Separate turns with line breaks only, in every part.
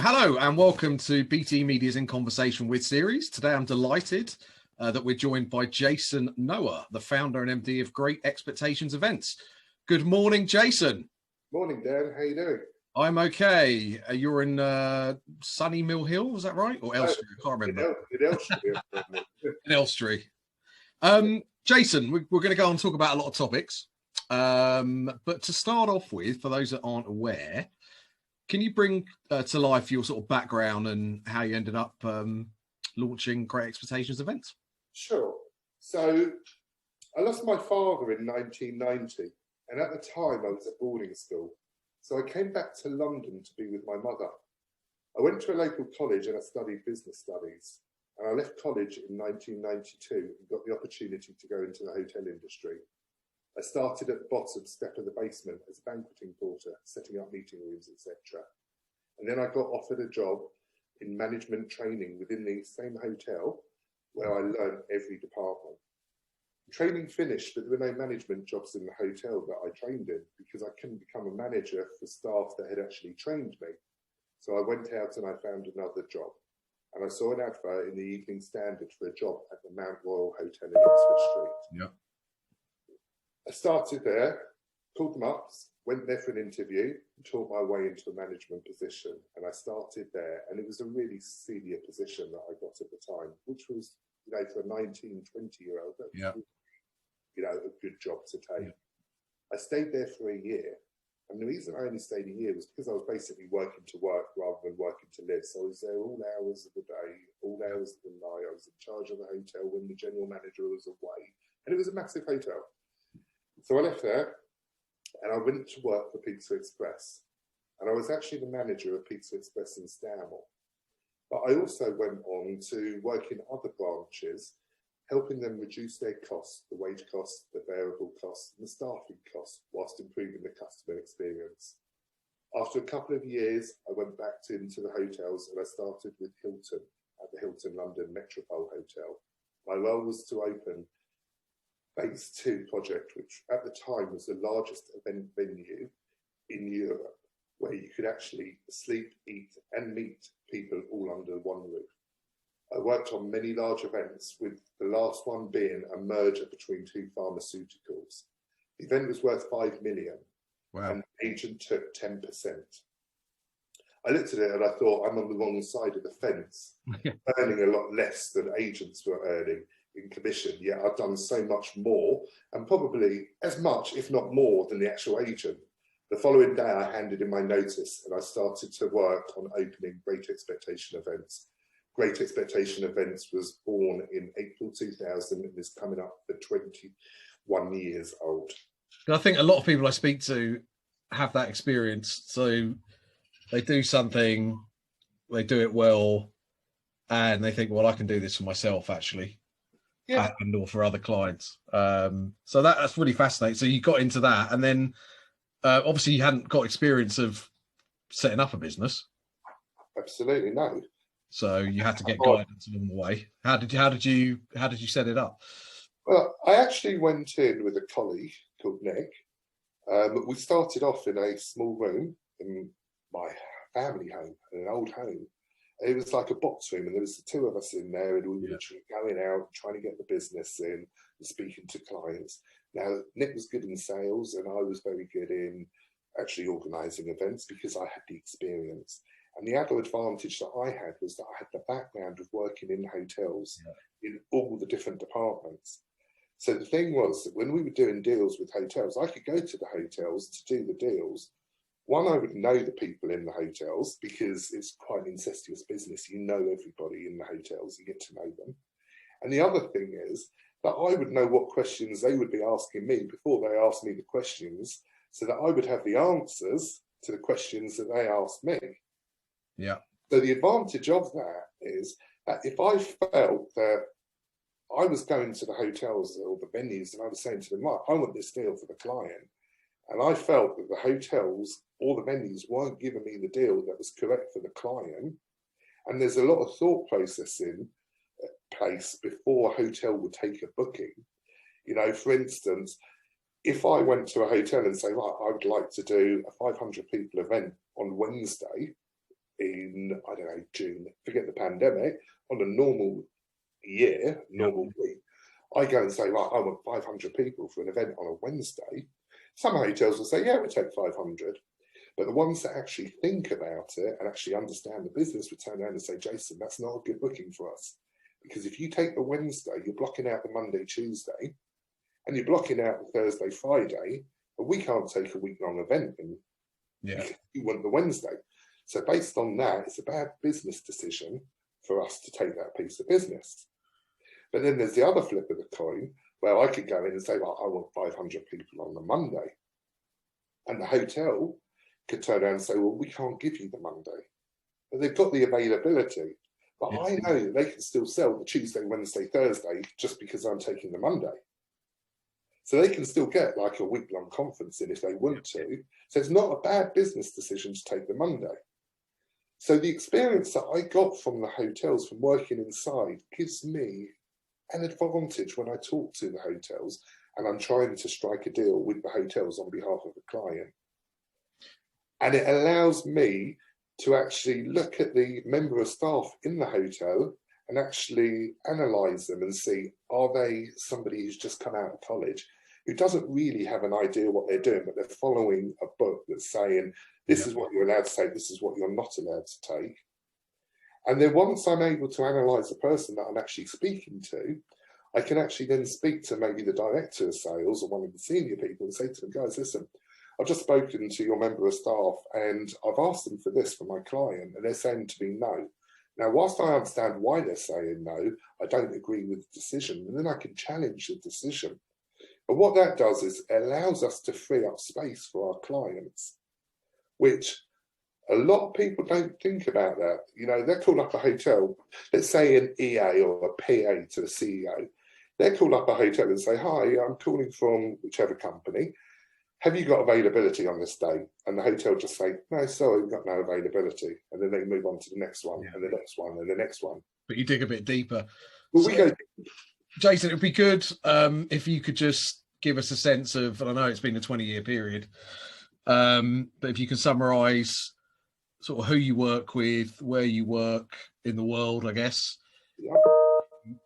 Hello and welcome to BT Media's In Conversation With series. Today I'm delighted that we're joined by Jason Noah, the founder and MD of Great Expectations Events. Good morning, Jason.
Morning, Dan. How you doing?
I'm okay. You're in sunny Mill Hill, is that right? Or Elstree? I can't remember.
In Elstree.
In Elstree. Jason, we're going to go and talk about a lot of topics. But to start off with, for those that aren't aware, can you bring to life your sort of background and how you ended up launching Great Expectations Events?
Sure. So I lost my father in 1990, and at the time I was at boarding school. So I came back to London to be with my mother. I went to a local college and I studied business studies. And I left college in 1992 and got the opportunity to go into the hotel industry. I started at the bottom step of the basement as a banqueting porter, setting up meeting rooms, etc. And then I got offered a job in management training within the same hotel where I learned every department. Training finished, but there were no management jobs in the hotel that I trained in because I couldn't become a manager for staff that had actually trained me. So I went out and I found another job. And I saw an advert in the Evening Standard for a job at the Mount Royal Hotel in Oxford Street.
Yeah.
I started there, called them up, went there for an interview, taught my way into a management position, and I started there. And it was a really senior position that I got at the time, which was, for a 19, 20-year-old, a good job to take. Yeah. I stayed there for a year. And the reason I only stayed a year was because I was basically working to work rather than working to live. So I was there all hours of the day, all hours of the night. I was in charge of the hotel when the general manager was away. And it was a massive hotel. So I left there and I went to work for Pizza Express. And I was actually the manager of Pizza Express in Stanmore. But I also went on to work in other branches, helping them reduce their costs, the wage costs, the variable costs, and the staffing costs, whilst improving the customer experience. After a couple of years, I went back into the hotels and I started with Hilton at the Hilton London Metropole Hotel. My role was to open Phase 2 project, which at the time was the largest event venue in Europe, where you could actually sleep, eat, and meet people all under one roof. I worked on many large events, with the last one being a merger between two pharmaceuticals. The event was worth 5 million, wow. And the agent took 10%. I looked at it and I thought, I'm on the wrong side of the fence, earning a lot less than agents were earning in commission, yet I've done so much more, and probably as much, if not more, than the actual agent. The following day I handed in my notice and I started to work on opening Great Expectation Events. Great Expectation Events was born in April 2000 and is coming up for 21 years old.
I think a lot of people I speak to have that experience. So they do something, they do it well, and they think, well, I can do this for myself, actually, and or for other clients. So that's really fascinating. So you got into that, and then obviously you hadn't got experience of setting up a business.
Absolutely no.
So you had to get guidance along the way. How did you set it up?
Well, I actually went in with a colleague called Nick. We started off in a small room in my family home, in an old home. It was like a box room, and there was the two of us in there, and we were literally going out, trying to get the business in and speaking to clients. Now, Nick was good in sales, and I was very good in actually organising events because I had the experience. And the other advantage that I had was that I had the background of working in hotels in all the different departments. So the thing was that when we were doing deals with hotels, I could go to the hotels to do the deals. One, I would know the people in the hotels because it's quite an incestuous business. You know everybody in the hotels, you get to know them. And the other thing is that I would know what questions they would be asking me before they asked me the questions, so that I would have the answers to the questions that they asked me.
Yeah.
So the advantage of that is that if I felt that I was going to the hotels or the venues and I was saying to them, right, I want this deal for the client, and I felt that the hotels or the venues weren't giving me the deal that was correct for the client, and there's a lot of thought process in place before a hotel would take a booking. For instance, if I went to a hotel and say, right, I would like to do a 500 people event on Wednesday, in, I don't know, June, forget the pandemic, on a normal year, normal week, I go and say, right, I want 500 people for an event on a Wednesday. Some hotels will say, yeah, we'll take 500. But the ones that actually think about it and actually understand the business would turn around and say, Jason, that's not a good booking for us. Because if you take the Wednesday, you're blocking out the Monday, Tuesday, and you're blocking out the Thursday, Friday, and we can't take a week-long event and you want the Wednesday. So based on that, it's a bad business decision for us to take that piece of business. But then there's the other flip of the coin where I could go in and say, well, I want 500 people on the Monday. And the hotel could turn around and say, well, we can't give you the Monday. But they've got the availability. But I know that they can still sell the Tuesday, Wednesday, Thursday just because I'm taking the Monday. So they can still get like a week-long conference in if they want to. So it's not a bad business decision to take the Monday. So the experience that I got from the hotels, from working inside, gives me an advantage when I talk to the hotels and I'm trying to strike a deal with the hotels on behalf of a client. And it allows me to actually look at the member of staff in the hotel and actually analyse them and see, are they somebody who's just come out of college, who doesn't really have an idea what they're doing, but they're following a book that's saying, this is what you're allowed to take, this is what you're not allowed to take. And then once I'm able to analyse the person that I'm actually speaking to, I can actually then speak to maybe the director of sales or one of the senior people and say to them, guys, listen, I've just spoken to your member of staff and I've asked them for this for my client and they're saying to me no. Now, whilst I understand why they're saying no, I don't agree with the decision, and then I can challenge the decision. But what that does is it allows us to free up space for our clients, which a lot of people don't think about that. You know, they're called up a hotel, let's say an EA or a PA to the CEO. They're called up a hotel and say, hi, I'm calling from whichever company. Have you got availability on this day? And the hotel just say, no, sorry, we've got no availability. And then they move on to the next one and the next one and the next one.
But you dig a bit deeper.
Well, we go.
Jason, it would be good if you could just give us a sense of, and I know it's been a 20-year period, but if you can summarise sort of who you work with, where you work in the world, I guess,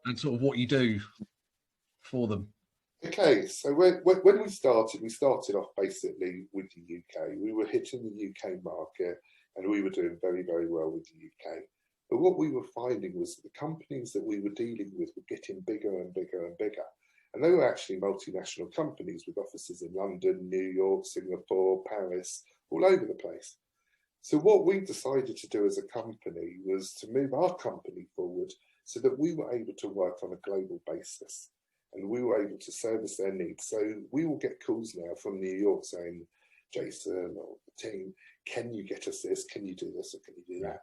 and sort of what you do for them.
Okay, so when we started off basically with the UK. We were hitting the UK market and we were doing very, very well with the UK. But what we were finding was that the companies that we were dealing with were getting bigger and bigger and bigger. And they were actually multinational companies with offices in London, New York, Singapore, Paris, all over the place. So what we decided to do as a company was to move our company forward so that we were able to work on a global basis. And we were able to service their needs. So we will get calls now from New York saying, Jason or the team, can you get us this? Can you do this or can you do that?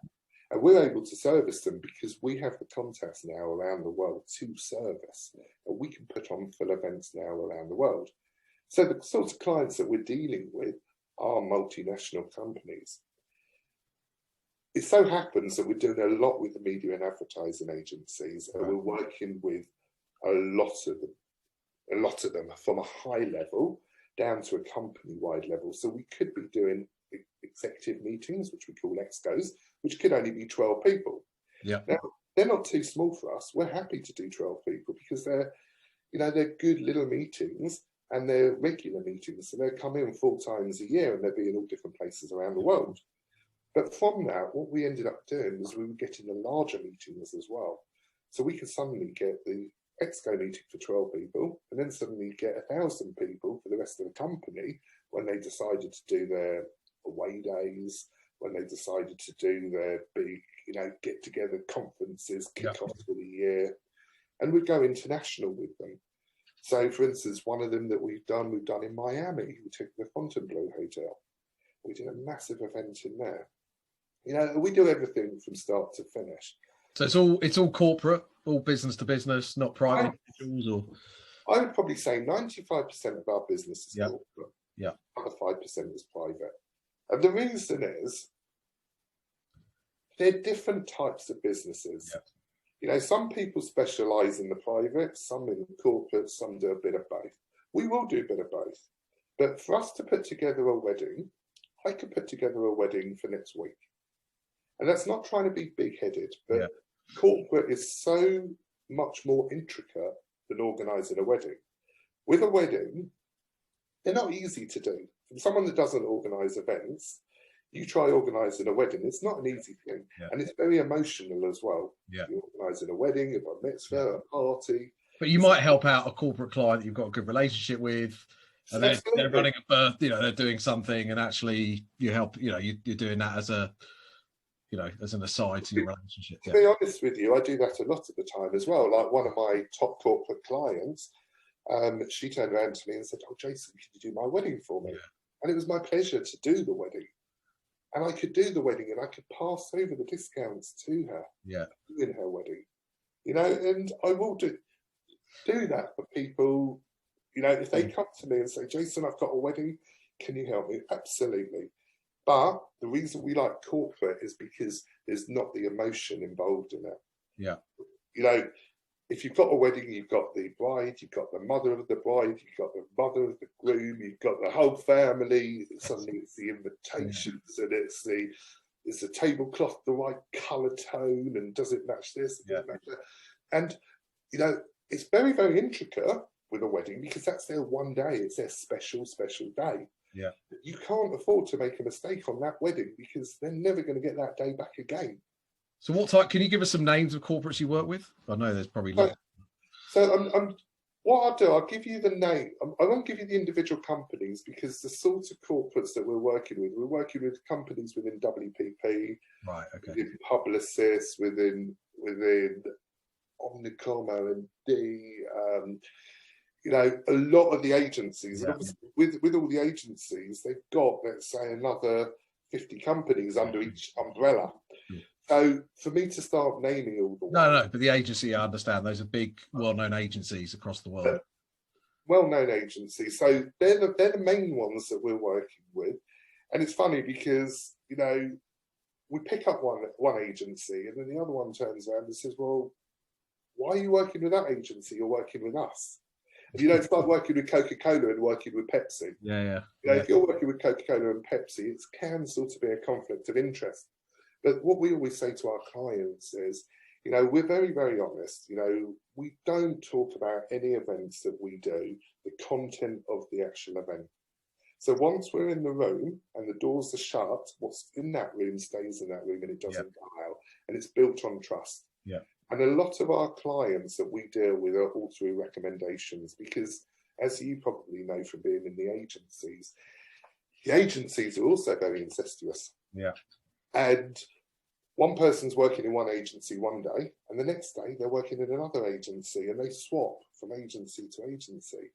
And we're able to service them because we have the contacts now around the world to service. And we can put on full events now around the world. So the sorts of clients that we're dealing with are multinational companies. It so happens that we're doing a lot with the media and advertising agencies, and we're working with a lot of them from a high level down to a company-wide level. So we could be doing executive meetings, which we call excos, which could only be 12 people.
Yeah.
Now, they're not too small for us. We're happy to do 12 people because they're good little meetings and they're regular meetings. So they come in 4 times a year and they'll be in all different places around the world. But from that, what we ended up doing was we were getting the larger meetings as well. So we could suddenly get the Exco meeting for 12 people and then suddenly get 1,000 people for the rest of the company when they decided to do their away days, when they decided to do their big, get together conferences, kick-offs for the year, and we'd go international with them. So for instance, one of them that we've done in Miami. We took the Fontainebleau Hotel. We did a massive event in there. We do everything from start to finish.
So it's all corporate, all business to business, not private individuals, or
I would probably say 95% of our business is corporate.
Yeah.
Other 5% is private. And the reason is they're different types of businesses. Yeah. Some people specialize in the private, some in corporate, some do a bit of both. We will do a bit of both. But for us to put together a wedding, I could put together a wedding for next week. And that's not trying to be big-headed, but corporate is so much more intricate than organising a wedding. With a wedding, they're not easy to do. From someone that doesn't organise events, you try organising a wedding, it's not an easy thing. And it's very emotional as well. You're organising a wedding, a bar mitzvah, a party.
But you might help out a corporate client you've got a good relationship with, and they're running a birth, you know, they're doing something, and actually you help, you know, you're doing that as a, you know, as an aside to your relationship.
To be honest with you, I do that a lot of the time as well. Like one of my top corporate clients, she turned around to me and said, "Oh, Jason, can you do my wedding for me?" And it was my pleasure to do the wedding. And I could do the wedding and I could pass over the discounts to her in her wedding. You know, and I will do that for people. You know, if they come to me and say, "Jason, I've got a wedding, can you help me?" Absolutely. But the reason we like corporate is because there's not the emotion involved in it.
Yeah.
You know, if you've got a wedding, you've got the bride, you've got the mother of the bride, you've got the mother of the groom, you've got the whole family. Suddenly it's the invitations and it's the tablecloth the right colour tone, and does it match this? Does it match that? And, you know, it's very, very intricate with a wedding because that's their one day. It's their special, special day.
Yeah.
You can't afford to make a mistake on that wedding because they're never going to get that day back again.
So what type, can you give us some names of corporates you work with? I know there's probably lots.
So what I'll do, I'll give you the name. I won't give you the individual companies because the sort of corporates that we're working with companies within WPP,
right? Okay.
Within Publicis, within Omnicom, O&D, you know, a lot of the agencies. And obviously with all the agencies, they've got, let's say, another 50 companies under each umbrella. So for me to start naming all the
no, but the agency, I understand, those are big, well-known agencies across the world.
Well-known agencies. So they're the main ones that we're working with. And it's funny because, you know, we pick up one agency and then the other one turns around and says, "Well, why are you working with that agency? You're working with us." And you don't start working with Coca-Cola and working with Pepsi. You know, if you're working with Coca-Cola and Pepsi, it can sort of be a conflict of interest. But what we always say to our clients is, you know, we're very, very honest. You know, we don't talk about any events that we do, the content of the actual event. So once we're in the room and the doors are shut, what's in that room stays in that room and it doesn't go out. And it's built on trust. Yeah. And a lot of our clients that we deal with are all through recommendations because, as you probably know from being in the agencies are also very incestuous. Yeah. And one person's working in one agency one day and the next day they're working in another agency and they swap from agency to agency.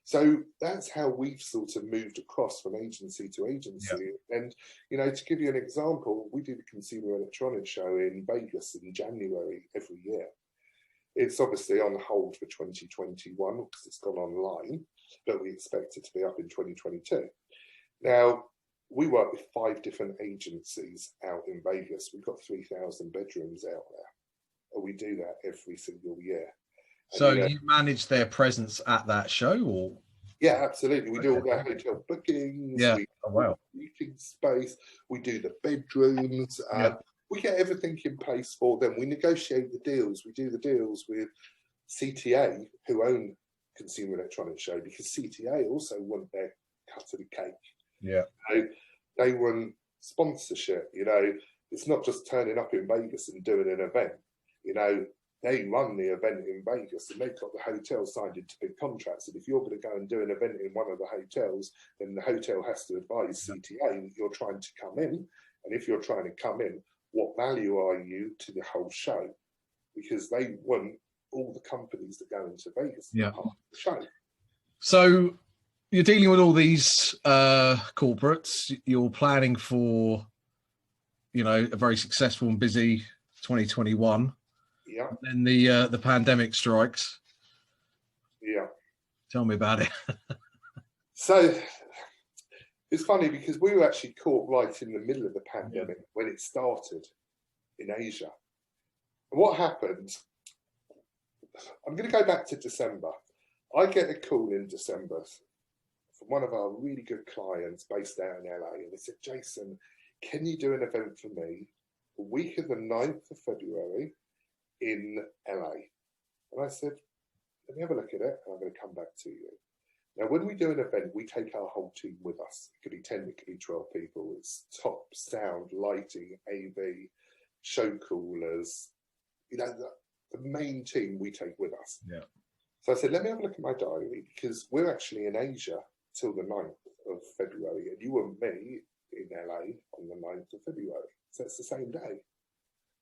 So that's how we've sort of moved across from agency to agency. Yeah. And, you know, to give you an example, we do the Consumer Electronics Show in Vegas in January every year. It's obviously on hold for 2021 because it's gone online, but we expect it to be up in 2022. Now, we work with 5 different agencies out in Vegas. We've got 3,000 bedrooms out there. And we do that every single year. And,
so you manage their presence at that show, or?
Yeah, absolutely. We do all their hotel bookings.
Yeah.
We meeting space. We do the bedrooms. We get everything in place for them. We negotiate the deals. We do the deals with CTA, who own Consumer Electronics Show, because CTA also want their cut of the cake. Yeah. So they want sponsorship. You know, it's not just turning up in Vegas and doing an event. You know, they run the event in Vegas and they've got the hotel signed into big contracts. And if you're going to go and do an event in one of the hotels, then the hotel has to advise CTA that you're trying to come in. And if you're trying to come in, what value are you to the whole show? Because they want all the companies that go into Vegas to be part of the show.
So you're dealing with all these corporates. You're planning for, you know, a very successful and busy 2021.
Yeah.
And then the pandemic strikes.
Yeah.
Tell me about it.
So it's funny because we were actually caught right in the middle of the pandemic when it started in Asia. And what happened, I'm going to go back to December. I get a call in December from one of our really good clients based out in LA. And they said, "Jason, can you do an event for me the week of the 9th of February in LA. And I said, let me have a look at it and I'm going to come back to you. Now, when we do an event, we take our whole team with us. It could be 10, it could be 12 people. It's top sound, lighting, AV, show callers, you know, the main team we take with us.
Yeah.
So I said, let me have a look at my diary, because we're actually in Asia till the 9th of February, and you and me in LA on the 9th of February. So it's the same day.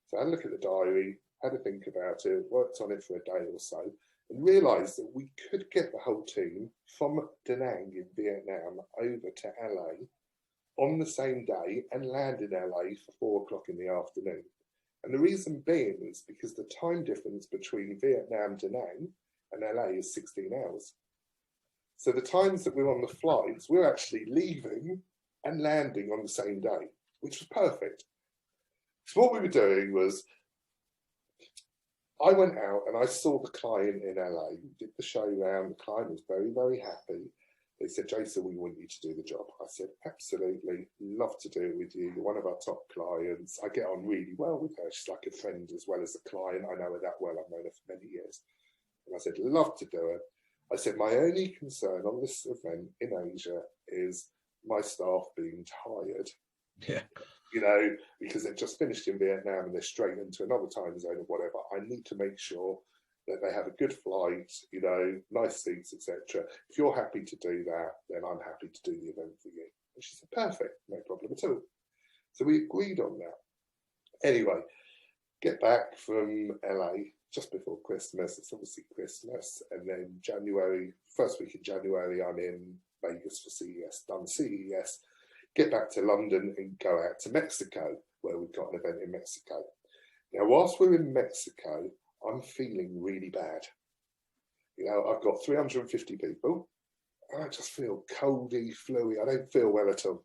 So I had a look at the diary, had to think about it, worked on it for a day or so, and realised that we could get the whole team from Da Nang in Vietnam over to LA on the same day and land in LA for 4 o'clock in the afternoon. And the reason being is because the time difference between Vietnam, Da Nang and LA is 16 hours. So the times that we're on the flights, we're actually leaving and landing on the same day, which was perfect. So what we were doing was, I went out and I saw the client in LA, did the show round, the client was very, very happy. They said, Jason, we want you to do the job. I said, absolutely, love to do it with you. You're one of our top clients. I get on really well with her. She's like a friend as well as a client. I know her that well. I've known her for many years. And I said, love to do it. I said, my only concern on this event in Asia is my staff being tired.
Yeah.
You know, because they've just finished in Vietnam and they're straight into another time zone or whatever. I need to make sure that they have a good flight, you know, nice seats, etc. If you're happy to do that, then I'm happy to do the event for you. And she said, perfect, no problem at all. So we agreed on that. Anyway, get back from LA just before Christmas. It's obviously Christmas. And then January, first week in January, I'm in Vegas for CES, done CES, get back to London and go out to Mexico, where we've got an event in Mexico. Now, whilst we're in Mexico, I'm feeling really bad. You know, I've got 350 people, and I just feel coldy, fluey. I don't feel well at all.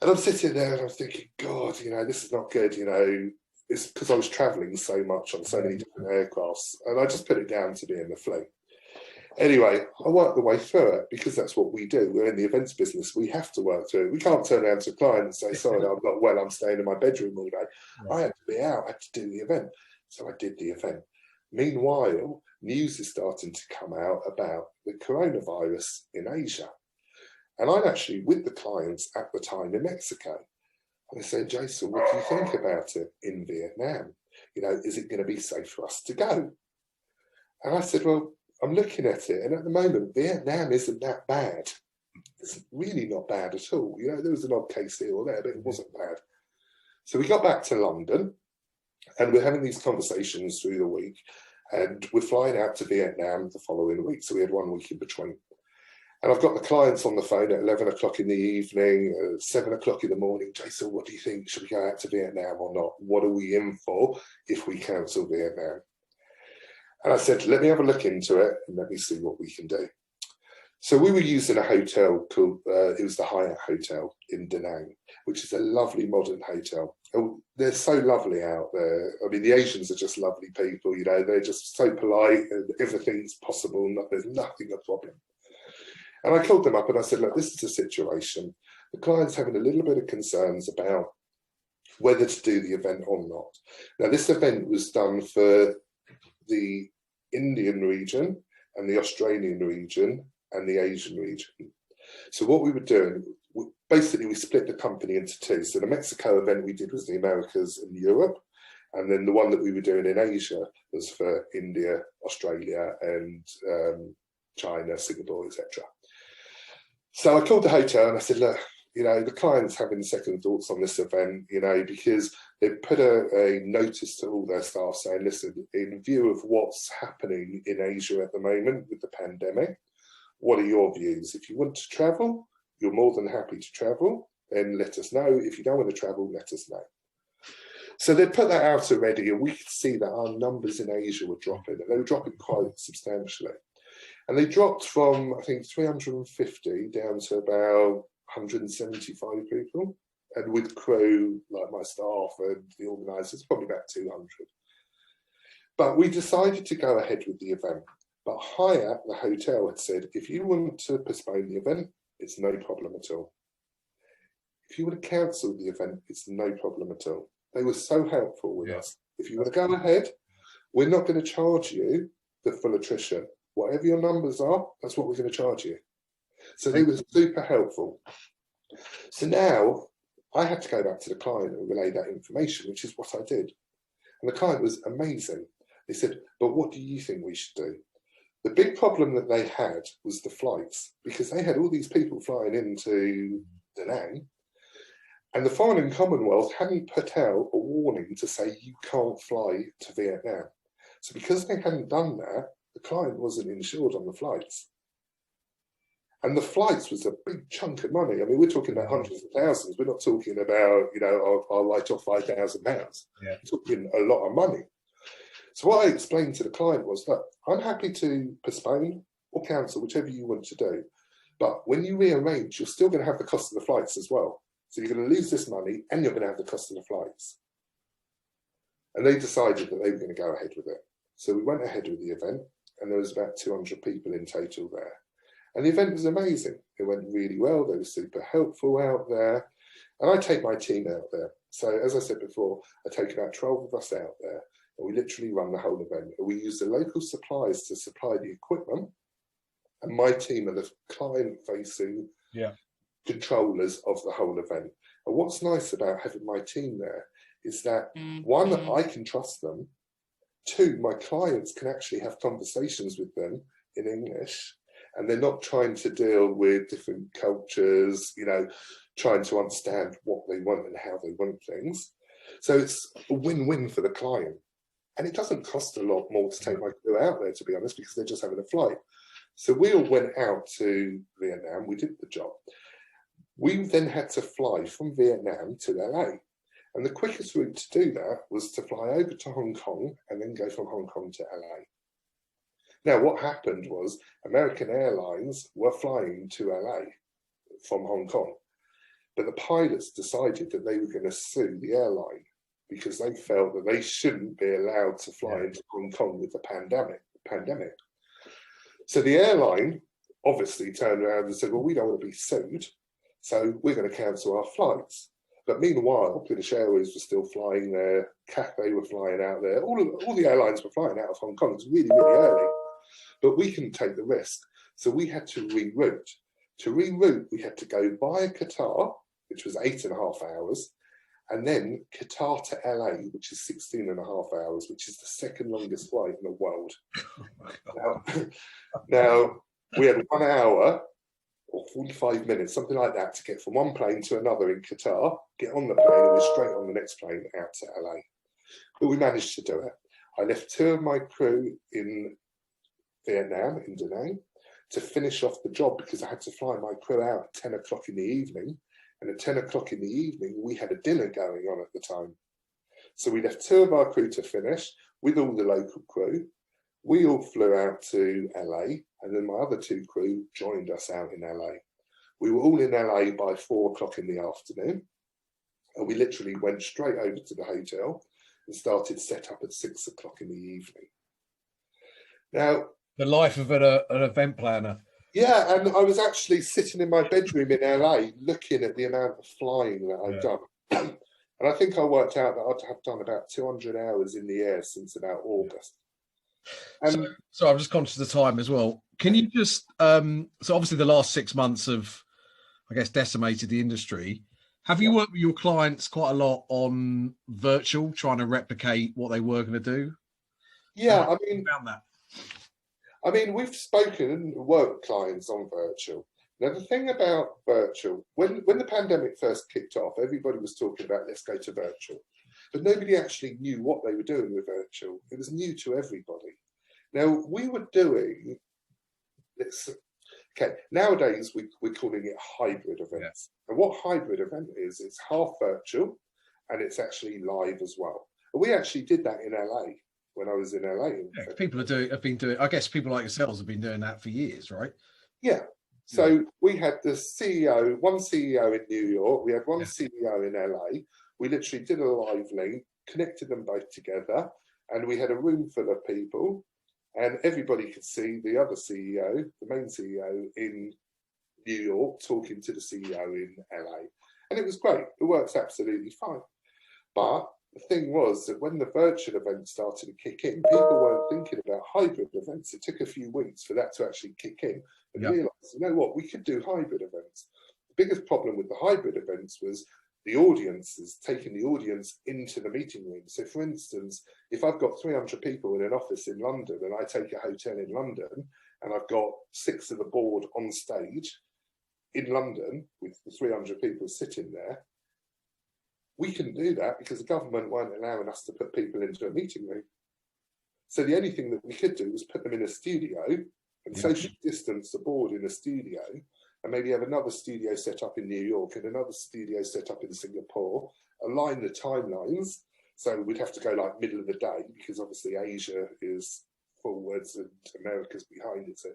And I'm sitting there and I'm thinking, God, you know, this is not good. You know, it's because I was traveling so much on so many different aircrafts, and I just put it down to being the flu. Anyway, I worked the way through it, because that's what we do. We're in the events business. We have to work through it. We can't turn around to a client and say, sorry, I'm not well, I'm staying in my bedroom all day. Right. I had to be out, I had to do the event. So I did the event. Meanwhile, news is starting to come out about the coronavirus in Asia. And I'm actually with the clients at the time in Mexico. And I said, Jason, what do you think about it in Vietnam? You know, is it going to be safe for us to go? And I said, well, I'm looking at it, and at the moment, Vietnam isn't that bad. It's really not bad at all. You know, there was an odd case here or there, but it wasn't bad. So we got back to London, and we're having these conversations through the week, and we're flying out to Vietnam the following week. So we had 1 week in between. And I've got the clients on the phone at 11 o'clock in the evening, 7 o'clock in the morning. Jason, what do you think? Should we go out to Vietnam or not? What are we in for if we cancel Vietnam? And I said, let me have a look into it and let me see what we can do. So we were using a hotel called, it was the Hyatt Hotel in Da Nang, which is a lovely modern hotel. Oh, they're so lovely out there. I mean, the Asians are just lovely people, you know, they're just so polite and everything's possible. There's nothing a problem. And I called them up and I said, look, this is the situation. The client's having a little bit of concerns about whether to do the event or not. Now, this event was done for the Indian region and the Australian region and the Asian region. So what we were doing, basically we split the company into two. So the Mexico event we did was the Americas and Europe. And then the one that we were doing in Asia was for India, Australia and China, Singapore, etc. So I called the hotel and I said, look, you know, the client's having second thoughts on this event, you know, because they put a notice to all their staff saying, listen, in view of what's happening in Asia at the moment with the pandemic, what are your views? If you want to travel, you're more than happy to travel, then let us know. If you don't want to travel, let us know. So they put that out already, and we could see that our numbers in Asia were dropping, and they were dropping quite substantially. And they dropped from, I think, 350 down to about 175 people, and with crew like my staff and the organisers, probably about 200. But we decided to go ahead with the event. But Hyatt, the hotel, had said, if you want to postpone the event, it's no problem at all. If you want to cancel the event, it's no problem at all. They were so helpful with us. If you want to go ahead, we're not going to charge you the full attrition. Whatever your numbers are, that's what we're going to charge you. So they were super helpful. So now I had to go back to the client and relay that information, which is what I did. And the client was amazing. They said, but what do you think we should do? The big problem that they had was the flights, because they had all these people flying into Da Nang, and the Foreign Commonwealth hadn't put out a warning to say you can't fly to Vietnam. So because they hadn't done that, the client wasn't insured on the flights. And the flights was a big chunk of money. I mean, we're talking about hundreds of thousands. We're not talking about, you know, I'll write off £5,000. We're talking a lot of money. So what I explained to the client was that I'm happy to postpone or cancel, whichever you want to do. But when you rearrange, you're still going to have the cost of the flights as well. So you're going to lose this money and you're going to have the cost of the flights. And they decided that they were going to go ahead with it. So we went ahead with the event, and there was about 200 people in total there. And the event was amazing. It went really well. They were super helpful out there. And I take my team out there. So as I said before, I take about 12 of us out there. And we literally run the whole event. And we use the local suppliers to supply the equipment. And my team are the client-facing controllers of the whole event. And what's nice about having my team there is that, one, I can trust them. Two, my clients can actually have conversations with them in English. And they're not trying to deal with different cultures, you know, trying to understand what they want and how they want things. So it's a win-win for the client. And it doesn't cost a lot more to take my crew out there, to be honest, because they're just having a flight. So we all went out to Vietnam. We did the job. We then had to fly from Vietnam to LA. And the quickest route to do that was to fly over to Hong Kong and then go from Hong Kong to LA. Now, what happened was American Airlines were flying to LA from Hong Kong, but the pilots decided that they were going to sue the airline because they felt that they shouldn't be allowed to fly into Hong Kong with the pandemic. So the airline obviously turned around and said, well, we don't want to be sued, so we're going to cancel our flights. But meanwhile, British Airways was still flying there, Cathay were flying out there, all the airlines were flying out of Hong Kong. It was really, really early. But we couldn't take the risk. So we had to reroute. To reroute, we had to go via Qatar, which was 8.5 hours, and then Qatar to LA, which is 16.5 hours, which is the second longest flight in the world. Now, we had 1 hour or 45 minutes, something like that, to get from one plane to another in Qatar, get on the plane, and we're straight on the next plane out to LA. But we managed to do it. I left 2 of my crew in Vietnam, in Da Nang, to finish off the job because I had to fly my crew out at 10 o'clock in the evening. And at 10 o'clock in the evening, we had a dinner going on at the time. So we left 2 of our crew to finish with all the local crew. We all flew out to LA, and then my other 2 crew joined us out in LA. We were all in LA by 4 o'clock in the afternoon, and we literally went straight over to the hotel and started set up at 6 o'clock in the evening. Now,
the life of an event planner.
Yeah, and I was actually sitting in my bedroom in LA looking at the amount of flying that I've done. And I think I worked out that I'd have done about 200 hours in the air since about August. And
so I'm just conscious of the time as well. Can you just, so obviously the last 6 months have, I guess, decimated the industry. Have you worked with your clients quite a lot on virtual, trying to replicate what they were going to do?
Yeah,
I mean, found that.
I mean, we've spoken and worked with clients on virtual. Now, the thing about virtual, when the pandemic first kicked off, everybody was talking about, let's go to virtual. But nobody actually knew what they were doing with virtual. It was new to everybody. Now, we were doing this. Okay, nowadays we're calling it hybrid events. And what hybrid event is, it's half virtual and it's actually live as well. And we actually did that in LA. When I was in LA.
People have been doing, I guess people like yourselves have been doing that for years, right?
Yeah. So we had the CEO, one CEO in New York, we had one CEO in LA. We literally did a live link, connected them both together, and we had a room full of people, and everybody could see the other CEO, the main CEO in New York, talking to the CEO in LA. And it was great. It works absolutely fine. But the thing was that when the virtual events started to kick in, people weren't thinking about hybrid events. It took a few weeks for that to actually kick in and realize, you know what, we could do hybrid events. The biggest problem with the hybrid events was the audiences, taking the audience into the meeting room. So for instance, if I've got 300 people in an office in London and I take a hotel in London and I've got 6 of the board on stage in London with the 300 people sitting there, we couldn't do that because the government weren't allowing us to put people into a meeting room. So the only thing that we could do was put them in a studio and social distance the board in a studio, and maybe have another studio set up in New York and another studio set up in Singapore, align the timelines. So we'd have to go like middle of the day because obviously Asia is forwards and America's behind, etc.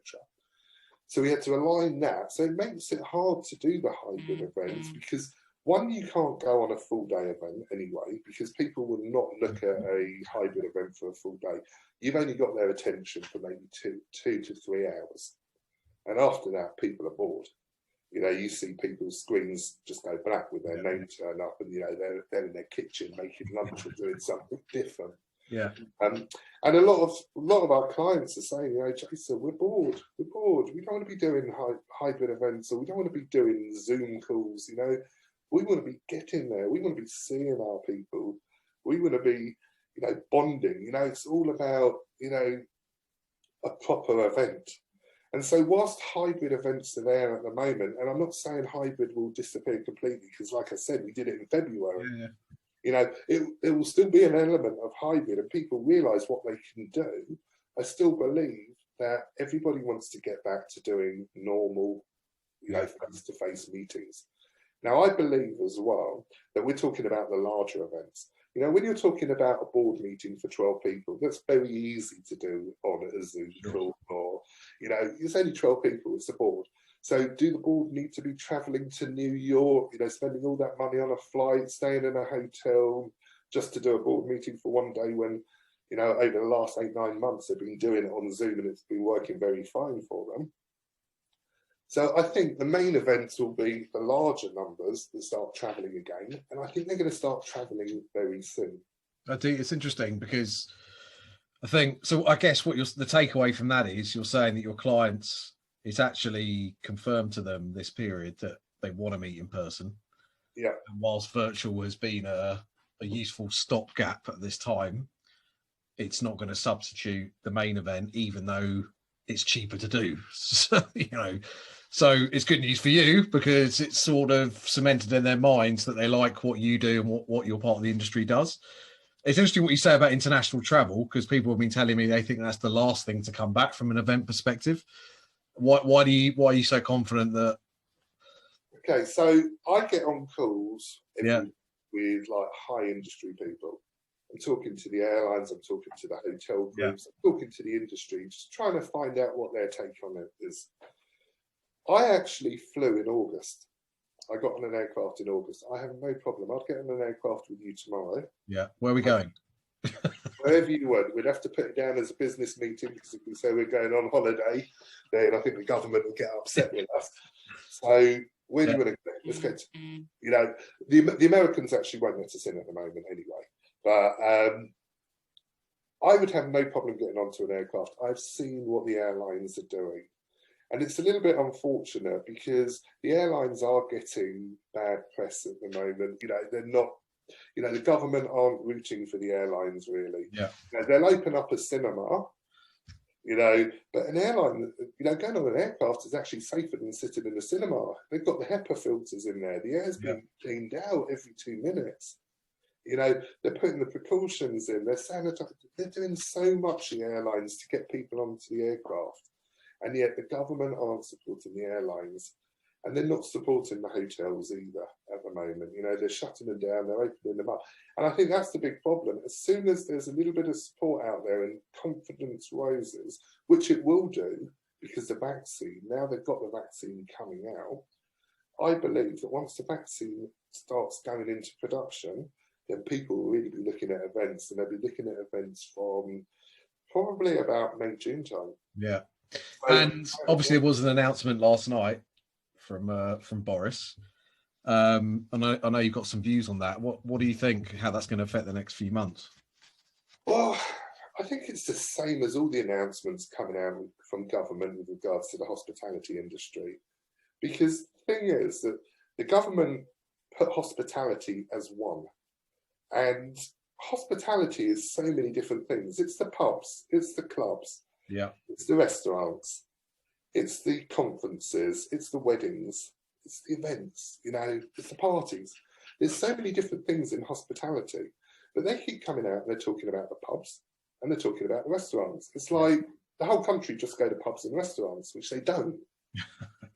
So we had to align that. So it makes it hard to do the hybrid events because one, you can't go on a full day event anyway, because people will not look at a hybrid event for a full day. You've only got their attention for maybe two to 3 hours. And after that, people are bored. You know, you see people's screens just go black with their name turn up and, you know, they're in their kitchen making lunch or doing something different.
Yeah.
And a lot of our clients are saying, you know, Jason, we're bored. We don't want to be doing hybrid events, or we don't want to be doing Zoom calls, you know. We want to be getting there. We want to be seeing our people. We want to be, you know, bonding. You know, it's all about, you know, a proper event. And so whilst hybrid events are there at the moment, and I'm not saying hybrid will disappear completely, because like I said, we did it in February. Yeah. You know, it will still be an element of hybrid and people realise what they can do. I still believe that everybody wants to get back to doing normal, you know, face-to-face meetings. Now, I believe as well that we're talking about the larger events. You know, when you're talking about a board meeting for 12 people, that's very easy to do on a Zoom call, or, you know, it's only 12 people, it's a board. So do the board need to be traveling to New York, you know, spending all that money on a flight, staying in a hotel just to do a board meeting for one day when, you know, over the last 8-9 months, they've been doing it on Zoom and it's been working very fine for them. So I think the main events will be the larger numbers that start travelling again. And I think they're going to start travelling very soon.
I think it's interesting because I think, so I guess what the takeaway from that is you're saying that your clients, it's actually confirmed to them this period that they want to meet in person.
Yeah.
And whilst virtual has been a useful stopgap at this time, it's not going to substitute the main event, even though it's cheaper to do. So, you know, so it's good news for you because it's sort of cemented in their minds that they like what you do and what your part of the industry does. It's interesting what you say about international travel, because people have been telling me they think that's the last thing to come back from an event perspective. Why are you so confident that?
Okay, so I get on calls with like high industry people. I'm talking to the airlines, I'm talking to the hotel groups, I'm talking to the industry, just trying to find out what their take on it is. I actually flew in August. I got on an aircraft in August. I have no problem. I'd get on an aircraft with you tomorrow.
Yeah. Where are we going?
Wherever you want. We'd have to put it down as a business meeting, because if we say we're going on holiday, then I think the government would get upset with us. So where do you want to go? Let's go to, you know, the Americans actually won't let us in at the moment anyway. But I would have no problem getting onto an aircraft. I've seen what the airlines are doing. And it's a little bit unfortunate because the airlines are getting bad press at the moment. You know, they're not, you know, the government aren't rooting for the airlines really.
Yeah.
You know, they'll open up a cinema, you know, but an airline, you know, going on an aircraft is actually safer than sitting in a cinema. They've got the HEPA filters in there. The air's being cleaned out every 2 minutes. You know, they're putting the precautions in, they're sanitizing, they're doing so much, the airlines, to get people onto the aircraft. And yet the government aren't supporting the airlines, and they're not supporting the hotels either at the moment. You know, they're shutting them down, they're opening them up. And I think that's the big problem. As soon as there's a little bit of support out there and confidence rises, which it will do because the vaccine, now they've got the vaccine coming out, I believe that once the vaccine starts going into production, then people will really be looking at events, and they'll be looking at events from probably about May, June time.
Yeah. And obviously there was an announcement last night from Boris, I know you've got some views on that. What do you think, how that's going to affect the next few months?
Well, I think it's the same as all the announcements coming out from government with regards to the hospitality industry. Because the thing is that the government put hospitality as one. And hospitality is so many different things. It's the pubs, it's the clubs,
Yeah,
it's the restaurants, it's the conferences, it's the weddings, it's the events, you know, it's the parties. There's so many different things in hospitality, but they keep coming out and they're talking about the pubs and they're talking about the restaurants. It's like the whole country just go to pubs and restaurants, which they don't.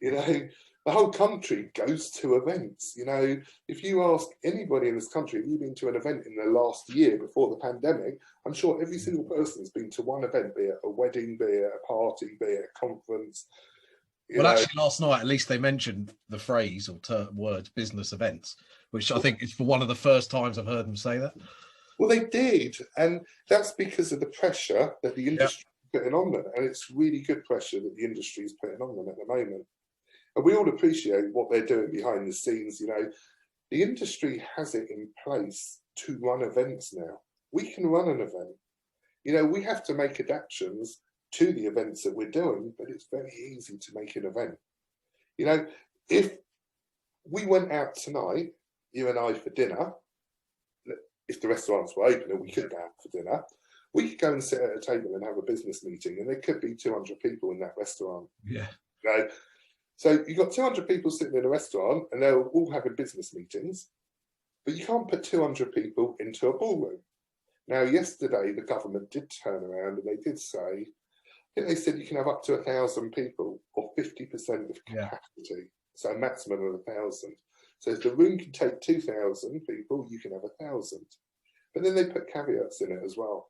You know, the whole country goes to events. You know, if you ask anybody in this country, have you been to an event in the last year before the pandemic? I'm sure every single person has been to one event, be it a wedding, be it a party, be it a conference.
Well, actually, last night, at least they mentioned the phrase or words business events, which I think is for one of the first times I've heard them say that.
Well, they did. And that's because of the pressure that the industry is putting on them. And it's really good pressure that the industry is putting on them at the moment. And we all appreciate what they're doing behind the scenes. You know, the industry has it in place to run events now. We can run an event. You know, we have to make adaptations to the events that we're doing, but it's very easy to make an event. You know, if we went out tonight, you and I, for dinner, if the restaurants were open and we could go out for dinner, we could go and sit at a table and have a business meeting, and there could be 200 people in that restaurant.
Yeah.
You know? So you've got 200 people sitting in a restaurant and they're all having business meetings, but you can't put 200 people into a ballroom. Now, yesterday, the government did turn around and they did say, I think they said you can have up to 1,000 people or 50% of capacity, so a maximum of 1,000. So if the room can take 2,000 people, you can have 1,000. But then they put caveats in it as well,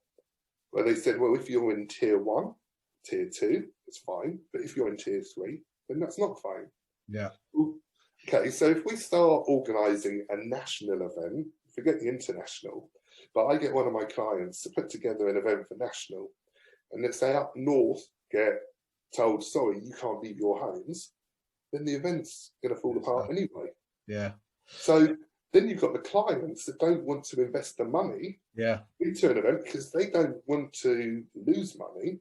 where they said, well, if you're in tier 1, tier 2, it's fine. But if you're in tier 3, then that's not fine.
Yeah.
Okay, so if we start organising a national event, forget the international, but I get one of my clients to put together an event for national, and let's say up north get told, sorry, you can't leave your homes, then the event's going to fall apart anyway.
Yeah.
So then you've got the clients that don't want to invest the money into an event because they don't want to lose money.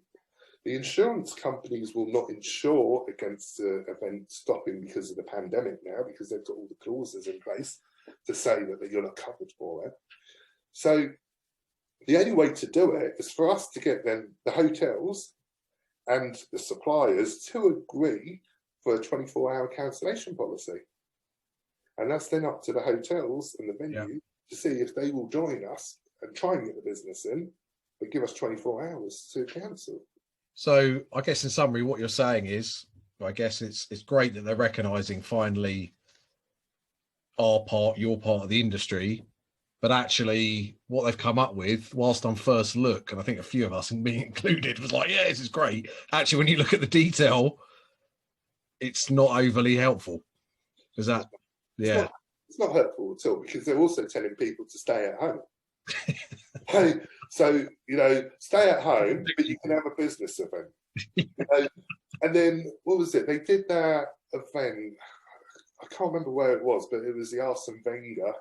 The insurance companies will not insure against the event stopping because of the pandemic now, because they've got all the clauses in place to say that you're not covered for it. So the only way to do it is for us to get them, the hotels and the suppliers, to agree for a 24-hour cancellation policy. And that's then up to the hotels and the venue to see if they will join us and try and get the business in, but give us 24 hours to cancel.
So I guess in summary, what you're saying is, I guess it's great that they're recognising finally your part of the industry, but actually what they've come up with, whilst on first look, and I think a few of us, and me included, was like, yeah, this is great. Actually, when you look at the detail, it's not overly helpful. Is that,
It's not helpful at all, because they're also telling people to stay at home. So, you know, stay at home, but you can have a business event. You know? And then, what was it? They did that event, I can't remember where it was, but it was the Arsene Wenger.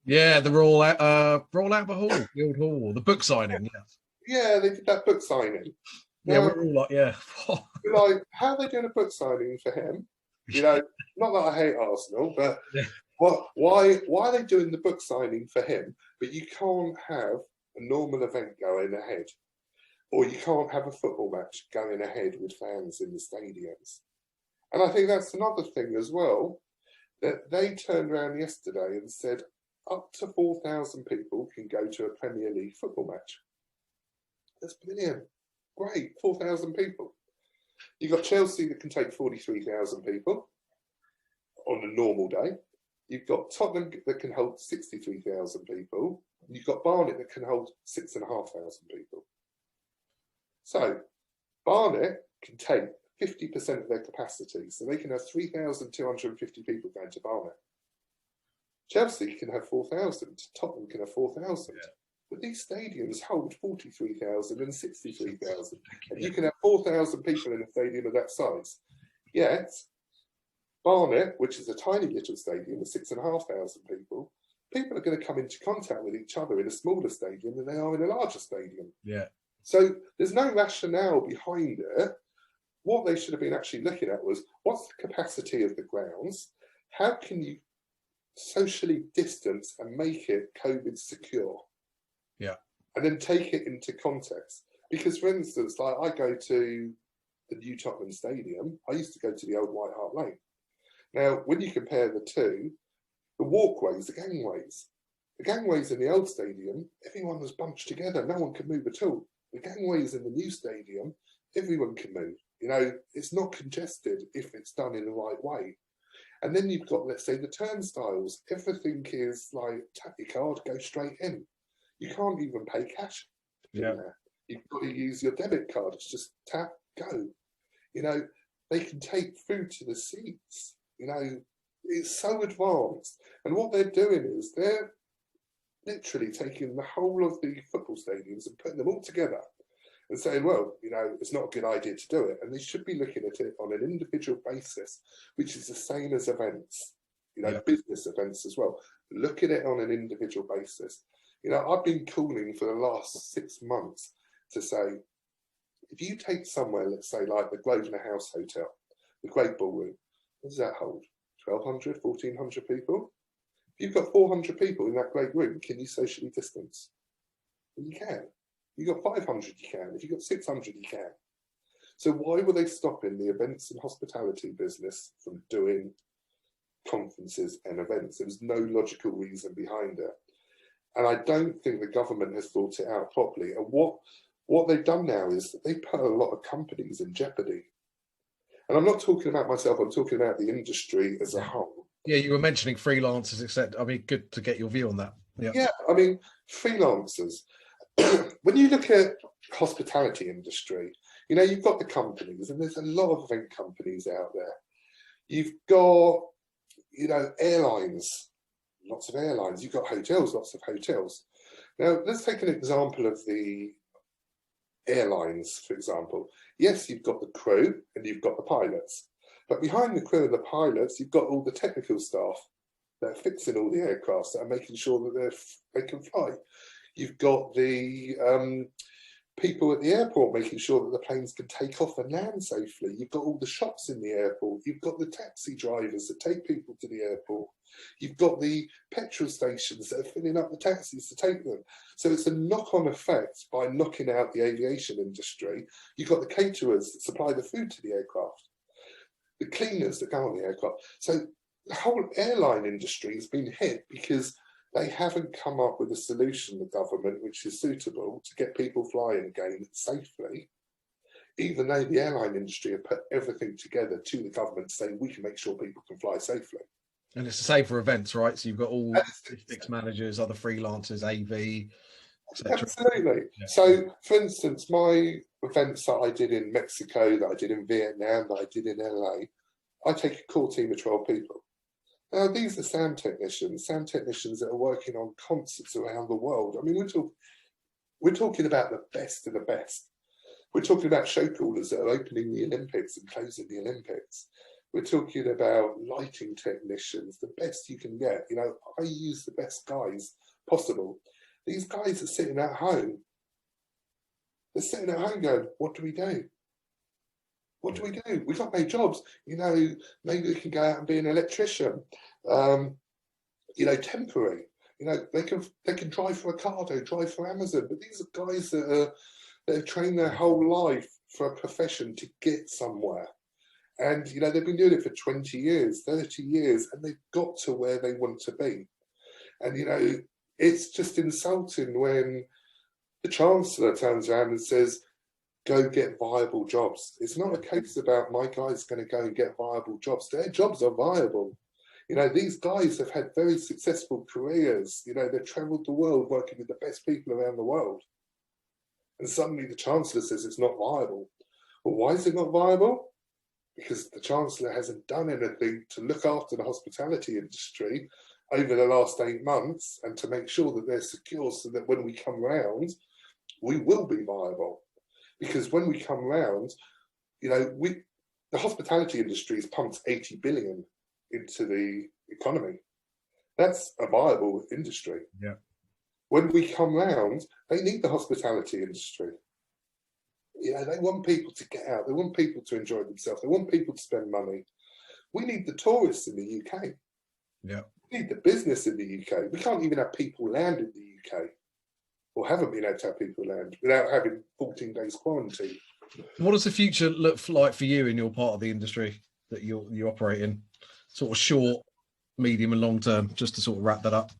Yeah, the Royal Albert Hall, the old hall, the book signing.
Yeah, they did that book signing.
Yeah, we're all like,
we're like, how are they doing a book signing for him? You know, not that I hate Arsenal, but why are they doing the book signing for him? But you can't have a normal event going ahead, or you can't have a football match going ahead with fans in the stadiums. And I think that's another thing as well, that they turned around yesterday and said up to 4,000 people can go to a Premier League football match. That's brilliant. Great, 4,000 people. You've got Chelsea that can take 43,000 people on a normal day. You've got Tottenham that can hold 63,000 people. And you've got Barnet that can hold 6,500 people. So Barnet can take 50% of their capacity. So they can have 3,250 people going to Barnet. Chelsea can have 4,000. Tottenham can have 4,000. Yeah. But these stadiums hold 43,000 and 63,000. And you can have 4,000 people in a stadium of that size. Yet, Barnet, which is a tiny little stadium with 6,500 people, people are going to come into contact with each other in a smaller stadium than they are in a larger stadium.
Yeah.
So there's no rationale behind it. What they should have been actually looking at was, what's the capacity of the grounds? How can you socially distance and make it COVID secure?
Yeah.
And then take it into context. Because, for instance, like I go to the new Tottenham Stadium, I used to go to the old White Hart Lane. Now, when you compare the two, the walkways, the gangways in the old stadium, everyone was bunched together. No one could move at all. The gangways in the new stadium, everyone can move. You know, it's not congested if it's done in the right way. And then you've got, let's say, the turnstiles. Everything is like, tap your card, go straight in. You can't even pay cash in there. You've got to use your debit card. It's just tap, go. You know, they can take food to the seats. You know, it's so advanced. And what they're doing is they're literally taking the whole of the football stadiums and putting them all together and saying, well, you know, it's not a good idea to do it. And they should be looking at it on an individual basis, which is the same as events, you know, business events as well. Look at it on an individual basis. You know, I've been calling for the last 6 months to say, if you take somewhere, let's say like the Grosvenor House Hotel, the Great Ballroom, what does that hold? 1,200, 1,400 people? If you've got 400 people in that great room, can you socially distance? Well, you can. If you've got 500, you can. If you've got 600, you can. So why were they stopping the events and hospitality business from doing conferences and events? There was no logical reason behind it. And I don't think the government has thought it out properly. And what they've done now is that they put a lot of companies in jeopardy. And I'm not talking about myself, I'm talking about the industry as a whole.
Yeah, you were mentioning freelancers, etc. I mean, good to get your view on that.
Yeah, I mean, freelancers. When you look at hospitality industry, you know, you've got the companies, and there's a lot of event companies out there. You've got, you know, airlines, lots of airlines. You've got hotels, lots of hotels. Now, let's take an example of the airlines, for example. Yes, you've got the crew and you've got the pilots. But behind the crew and the pilots, you've got all the technical staff that are fixing all the aircraft, that are making sure that they can fly. You've got the people at the airport making sure that the planes can take off and land safely. You've got all the shops in the airport. You've got the taxi drivers that take people to the airport. You've got the petrol stations that are filling up the taxis to take them. So it's a knock-on effect by knocking out the aviation industry. You've got the caterers that supply the food to the aircraft, the cleaners that go on the aircraft. So the whole airline industry has been hit because they haven't come up with a solution, the government, which is suitable to get people flying again safely, even though the airline industry have put everything together to the government to say we can make sure people can fly safely.
And it's the same for events, right? So you've got all logistics managers, other freelancers, AV, etc.
Absolutely. Yeah. So, for instance, my events that I did in Mexico, that I did in Vietnam, that I did in LA, I take a core team of 12 people. Now, these are sound technicians that are working on concerts around the world. I mean, we're talking about the best of the best. We're talking about show callers that are opening the Olympics and closing the Olympics. We're talking about lighting technicians, the best you can get. You know, I use the best guys possible. These guys are sitting at home. They're sitting at home going, what do we do? What do we do? We've got no jobs. You know, maybe we can go out and be an electrician. You know, temporary. You know, they can drive for Ocado, drive for Amazon. But these are guys that have trained their whole life for a profession to get somewhere. And, you know, they've been doing it for 20 years, 30 years, and they've got to where they want to be. And, you know, it's just insulting when the Chancellor turns around and says, go get viable jobs. It's not a case about my guy's going to go and get viable jobs. Their jobs are viable. You know, these guys have had very successful careers. You know, they've traveled the world working with the best people around the world. And suddenly the Chancellor says it's not viable. Well, why is it not viable? Because the Chancellor hasn't done anything to look after the hospitality industry over the last 8 months and to make sure that they're secure so that when we come round, we will be viable. Because when we come round, you know, the hospitality industry has pumped 80 billion into the economy. That's a viable industry.
Yeah.
When we come round, they need the hospitality industry. You know, they want people to get out. They want people to enjoy themselves. They want people to spend money. We need the tourists in the UK.
Yeah.
We need the business in the UK. We can't even have people land in the UK, or haven't been able to have people land without having 14 days quarantine.
What does the future look like for you in your part of the industry that you operate in? Sort of short, medium, and long term, just to sort of wrap that up.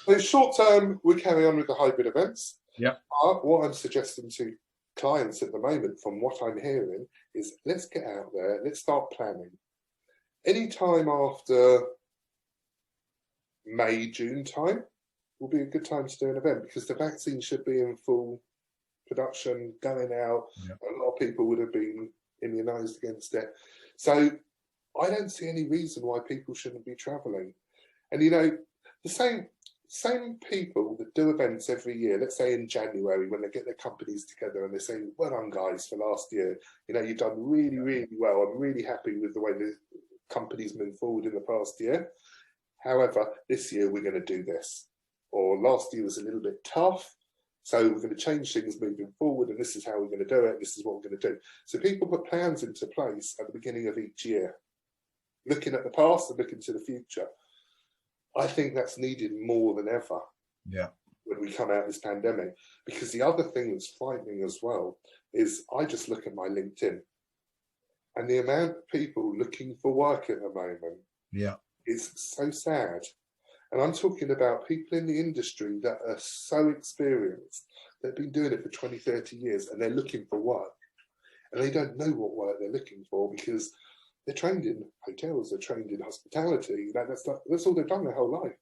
So short term, we carry on with the hybrid events.
Yeah.
What I'm suggesting to clients at the moment, from what I'm hearing, is let's get out there, let's start planning. Any time after May, June time will be a good time to do an event, because the vaccine should be in full production, going out.
Yeah.
A lot of people would have been immunised against it. So I don't see any reason why people shouldn't be travelling. And, you know, the same people that do events every year, let's say in January, when they get their companies together and they say, well done guys for last year, you know, you've done really, really well. I'm really happy with the way the company's moved forward in the past year. However, this year we're going to do this. Or last year was a little bit tough, so we're going to change things moving forward, and this is how we're going to do it. This is what we're going to do. So people put plans into place at the beginning of each year, looking at the past and looking to the future. I think that's needed more than ever.
Yeah.
When we come out of this pandemic, because the other thing that's frightening as well is I just look at my LinkedIn, and the amount of people looking for work at the moment.
Yeah.
Is so sad. And I'm talking about people in the industry that are so experienced, they've been doing it for 20, 30 years, and they're looking for work. And they don't know what work they're looking for, because they're trained in hotels, they're trained in hospitality. That's all they've done their whole life.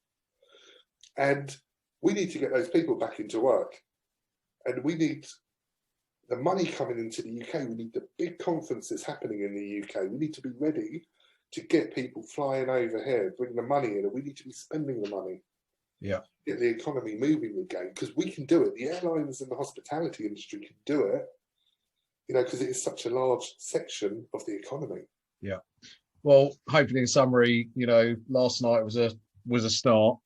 And we need to get those people back into work. And we need the money coming into the UK. We need the big conferences happening in the UK. We need to be ready to get people flying over here, bring the money in, and we need to be spending the money.
Yeah.
Get the economy moving again, because we can do it. The airlines and the hospitality industry can do it, you know, because it is such a large section of the economy.
Yeah. Well, hopefully in summary, you know, last night was a start,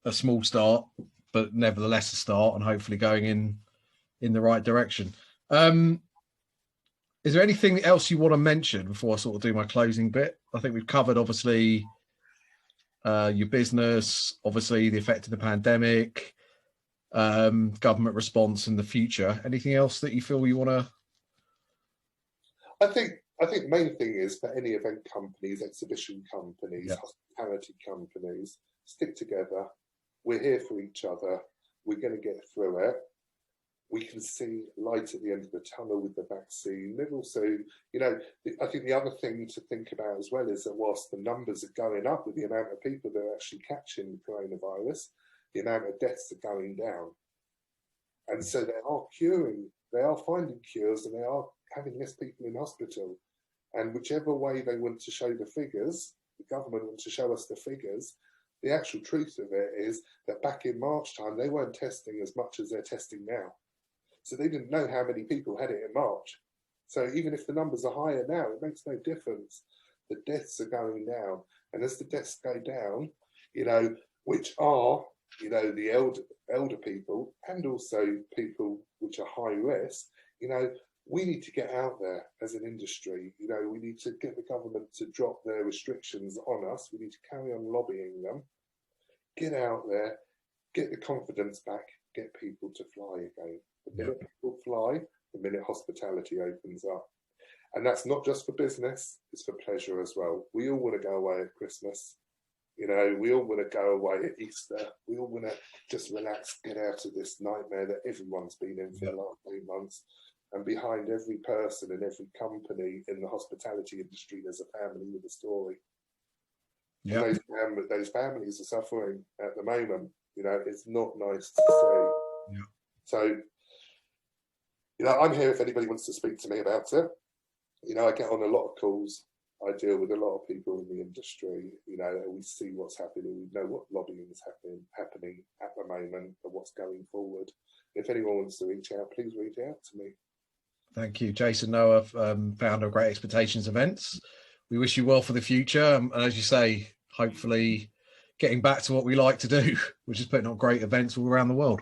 a small start, but nevertheless a start, and hopefully going in the right direction. Is there anything else you want to mention before I sort of do my closing bit? I think we've covered, obviously, your business, obviously the effect of the pandemic, government response in the future. Anything else that you feel you want to?
I think the main thing is for any event companies, exhibition companies, hospitality companies, stick together. We're here for each other. We're going to get through it. We can see light at the end of the tunnel with the vaccine. They've also, you know, I think the other thing to think about as well is that whilst the numbers are going up with the amount of people that are actually catching coronavirus, the amount of deaths are going down. And so they are finding cures, and they are having less people in hospital. And whichever way they want to show the figures, the government want to show us the figures, the actual truth of it is that back in March time, they weren't testing as much as they're testing now. So they didn't know how many people had it in March. So even if the numbers are higher now, it makes no difference. The deaths are going down. And as the deaths go down, you know, which are, you know, the elder people and also people which are high risk, you know, we need to get out there as an industry. You know, we need to get the government to drop their restrictions on us. We need to carry on lobbying them, get out there, get the confidence back, get people to fly again. The minute people fly, the minute hospitality opens up. And that's not just for business, it's for pleasure as well. We all want to go away at Christmas. You know, we all want to go away at Easter. We all want to just relax, get out of this nightmare that everyone's been in for the last 8 months. And behind every person and every company in the hospitality industry, there's a family with a story. Yeah. And those families are suffering at the moment. You know, it's not nice to see. Yeah. So, you know, I'm here if anybody wants to speak to me about it. You know, I get on a lot of calls. I deal with a lot of people in the industry. You know, we see what's happening. We know what lobbying is happening at the moment and what's going forward. If anyone wants to reach out, please reach out to me.
Thank you, Jason Noah, founder of Great Expectations Events. we wish you well for the future. And as you say, hopefully getting back to what we like to do, which is putting on great events all around the world.